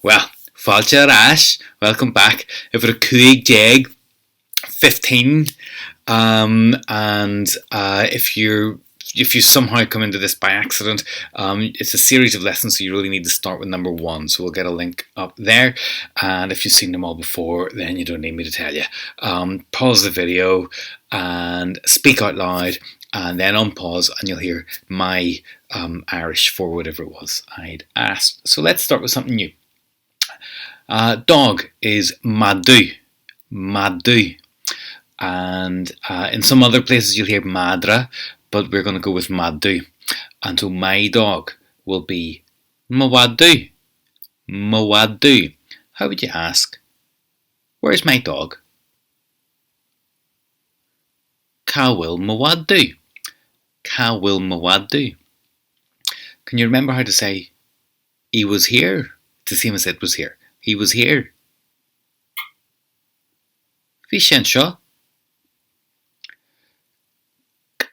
Well, Fáilte Arás, welcome back. If it a Cuig Jeg 15, and if you somehow come into this by accident, it's a series of lessons, so you really need to start with number 1. So we'll get a link up there, and if you've seen them all before, then you don't need me to tell you. Pause the video and speak out loud, and then unpause, and you'll hear my Irish for whatever it was I'd asked. So let's start with something new. Dog is madadh, madadh, and in some other places you'll hear madadh, but we're going to go with madadh. And so my dog will be mhadadh, mhadadh. How would you ask, where's my dog? Cahfuil mhadadh, cahfuil mhadadh. Can you remember how to say he was here? It's the same as it was here. He was here. Bhí sé anseo?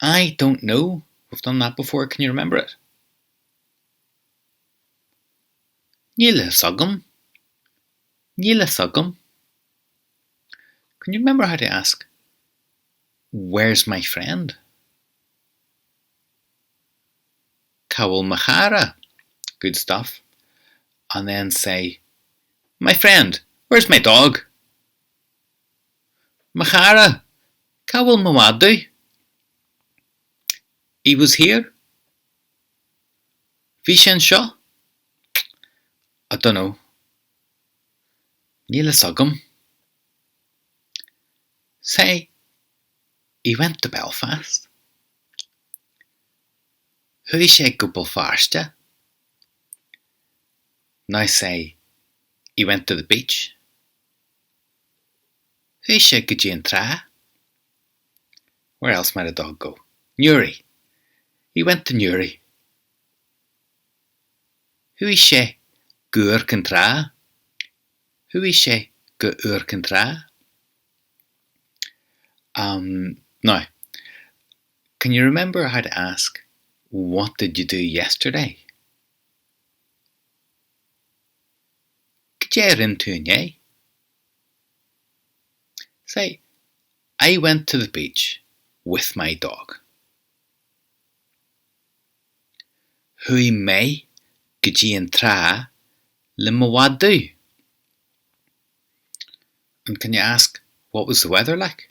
I don't know. We've done that before. Can you remember it? Níl sagam. Níl sagam. Can you remember how to ask, where's my friend? Cahfuil mhadadh. Good stuff. And then say, my friend, where's my dog? Mhadadh, cahfuil mhadadh. He was here. Bhí sé anseo? I don't know. Níl sagam. Say, he went to Belfast. Bhí sé go Belfasta? Now say, he went to the beach. Bhí sé go dtí an trá? Where else might a dog go? Newry. He went to Newry. Bhí sé go uair an trá? Bhí sé go uair an trá? Now, can you remember how to ask, what did you do yesterday? Go in to an. Say, I went to the beach with my dog. Hui mé go dtí an trá le mhadadh. And can you ask, what was the weather like?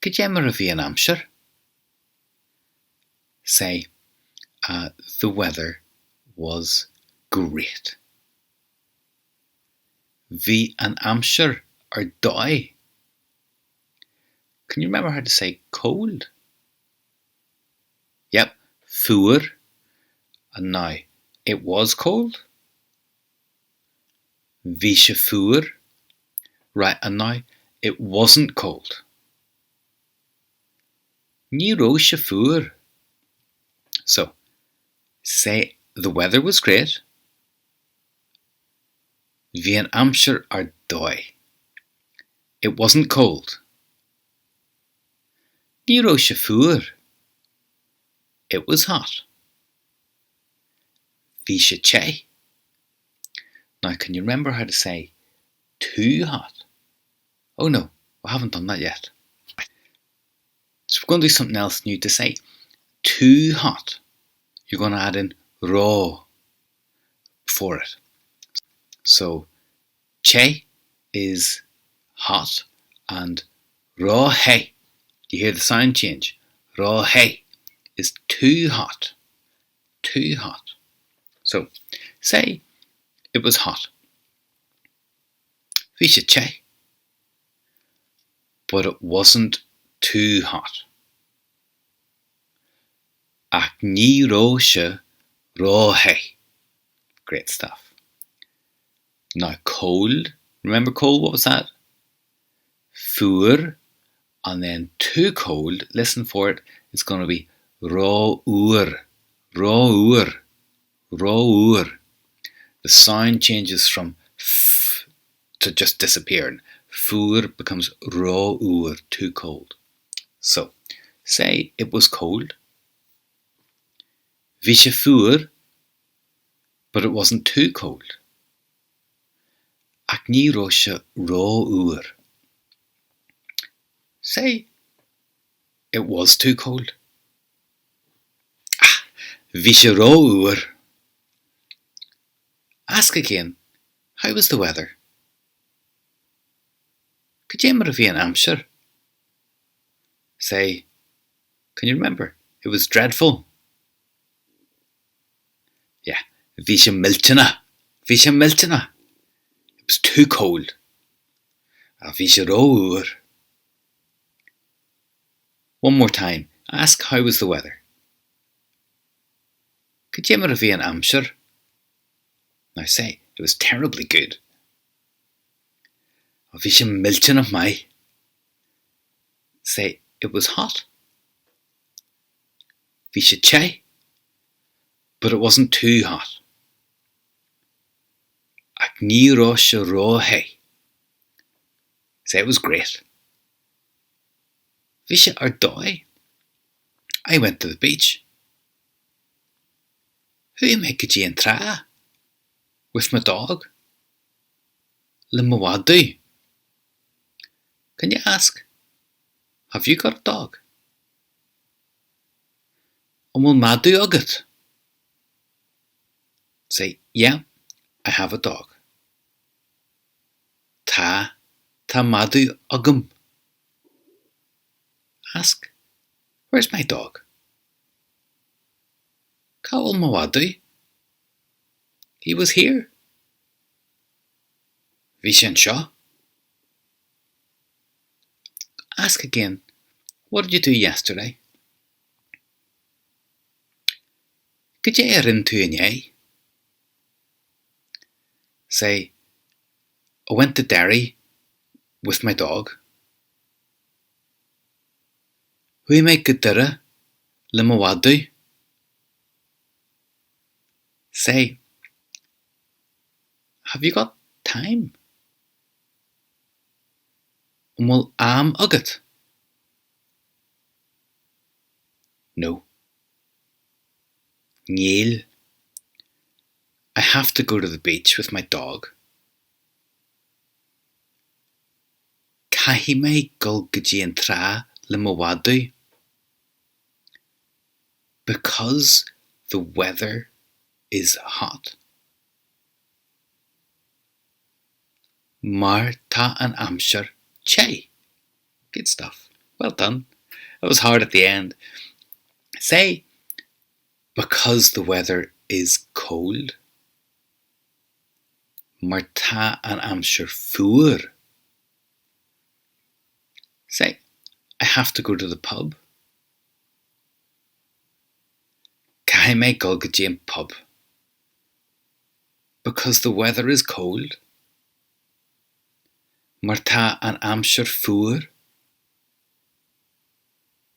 Go mar a bhí an amsir? Say, the weather was great. Bhí an amsir ar dóigh. Can you remember how to say cold? Yep, fuair. And now, it was cold. Bhí sé fuair. Right, and now, it wasn't cold. Ní raibh sé fuair. So, say the weather was great. Bhí an amsir ar dóigh. It wasn't cold. Ní raibh sé fuair. It was hot. Bhí sé té. Now, can you remember how to say too hot? Oh no, we haven't done that yet. So we're going to do something else new to say too hot. You're going to add in raw for it. So, té is hot, and róthe. Do you hear the sound change? Róthe is too hot. Too hot. So, say it was hot. Bhí sé té. But it wasn't too hot. Ach ní raibh sé róthe. Great stuff. Now cold. Remember cold, what was that? Fuair. And then too cold, listen for it, it's going to be róuair. Róuair. Róuair. The sound changes from f to just disappearing. Fuair becomes róuair, too cold. So, say it was cold. Bhí sé fuair. but it wasn't too cold. Ach ní raibh sé ró uair. Say, it was too cold. Bhí sé ró uair. Ask again, how was the weather? Could you remember if an Hampshire? Say, can you remember? It was dreadful. Yeah, bhí sé miltena. Bhí sé miltena. It was too cold. Bhí sé ró uair. One more time. Ask how was the weather. Could you remember if an Hampshire? Now say, it was terribly good. Bhí sé miltena mai. Say, it was hot. Bhí sé chai, but it wasn't too hot. Ach ní raibh sé róthe. Say, it was great. Bhí sé ar dóigh. I went to the beach. Who made go an tra? With my dog. Le mhadadh. Can you ask, have you got a dog? Will madadh agat? Say, yeah, I have a dog. Tá madadh agam. Ask, where's my dog? Cá bhfuil madadh? He was here. Bhí sé anseo. Ask again, what did you do yesterday? Could you rin tú inné? Say, I went to Derry with my dog. Hui made go dire le mhadadh? Say, have you got time? Will am agat? No. Níl. I have to go to the beach with my dog. Caithfidh mé go an tra le mhadadh? Because the weather is hot. Mar tá an Hampshire chai. Good stuff. Well done. That was hard at the end. Say, because the weather is cold. Mar tá an Hampshire fuair. Say, I have to go to the pub. Caithfidh mé go an pub. Because the weather is cold. Mar tá an Hampshire fuair.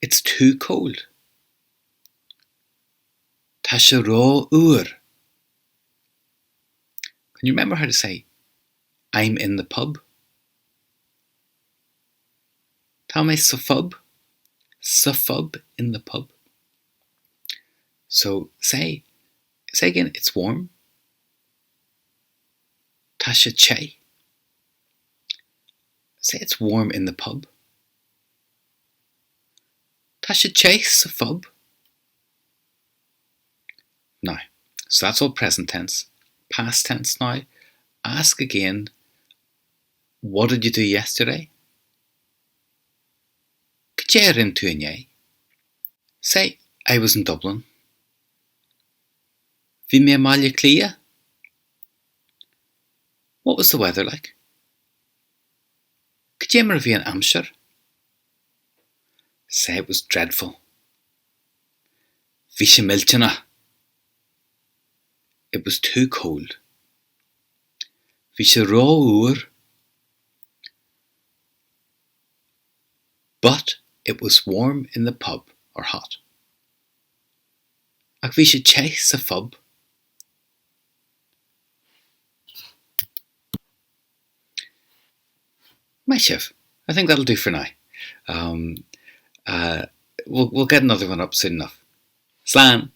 It's too cold. Tá sé ró uair. Can you remember how to say, I'm in the pub? Tá mé sa fub in the pub. So say again, it's warm. Tá sé chai. Say it's warm in the pub. Tá sé chai sa fub. Now, so that's all present tense. Past tense now. Ask again, what did you do yesterday? Could you rin tú inné? Say, I was in Dublin. Bhí mé máille clia. What was the weather like? Could you remember if an Hampshire? Say, it was dreadful. Bhí sé miltena. It was too cold. Bhí sé ró uair. But it was warm in the pub, or hot. Ach bhí sé chai sa fub. My chef, I think that'll do for now. We'll get another one up soon enough. Slán!